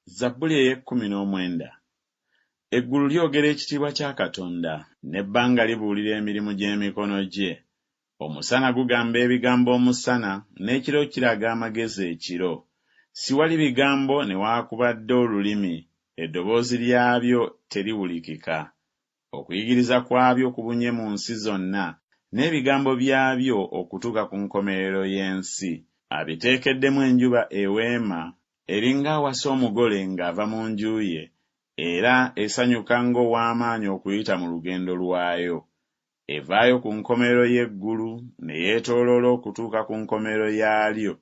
Zabbuli ey'ekkumin'omwenda. Eggulu lyogera ekitiibwa kya Katonda, n'ebbanga libuulira emirimu gy'emikono gye. Omusana gugamba ebigambo omusana, n'ekiro kiraga amagezi ekiro. Siwali bigambo newaakubadde olulimi, eddoboozi lyabyo teriwulikika. Okuyigiriza kwabyo kubunye mu nsi zonna, n'ebigambo byabyo okutuuka ku nkomerero y'ensi. Abiteekeddemu enjuba eweema, eringa awasa omugole ng'ava mu nju ye, era esanyuka ng'ow'amaanyi okuyita mu lugendo lwayo. Evaayo ku nkomerero y'eggulu ne yeetooloola okutuuka ku nkomerero yaalyo,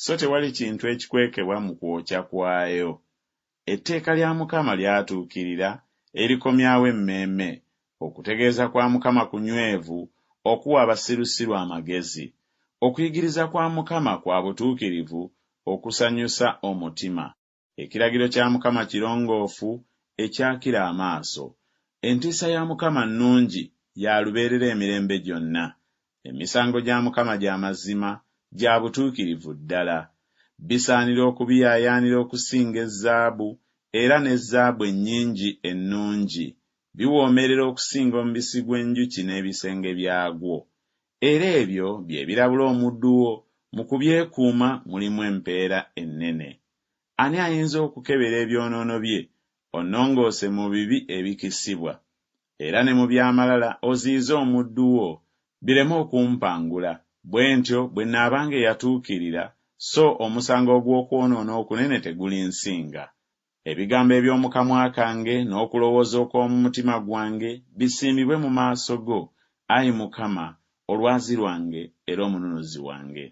so tewali kintu ekikwekebwa mu kwokya kwayo. Etteeka lya Mukama lyatuukirira, erikomyawo emmeeme. Okutegeeza kwa Mukama kunywevu, okuwa abasirusiru amagezi. Okuyigiriza kwa Mukama kwa butuukirivu, okusanyusa omutima. Ekiragiro kya Mukama kirongoofu, ekyakira amaaso. Entiisa ya Mukama nnungi, ya lubeerera emirembe gyonna. Emisango gya Mukama gya mazima, gya butuukirivu ddala. Bisaanira okubiyaayaanira okusinga ezzaabu, era n'ezzaabu ennyingi ennungi. Biwoomerera okusinga omubisi gw'enjuki n'ebisenge byagwo. Era ebyo bye birabula omuddu wo, mu kubyekuuma mulimu empeera ennene. Ani ayinza okukebera ebyonoono bye, onnongoose mu bibi ebikisibwa, era ne mu by'amalala oziyize omuddu wo, bireme okumpangula, bwe ntyo bwe nnaabanga eyatuukirira, so omusango ogw'okwonoona okunene tegulinsinga. Ebigambo eby'omu kamwa kange n'okulowooza okw'omu mutima gwange bisiimibwe mu maaso go, Ayi Mukama, olwazi lwange era omununuzi wange.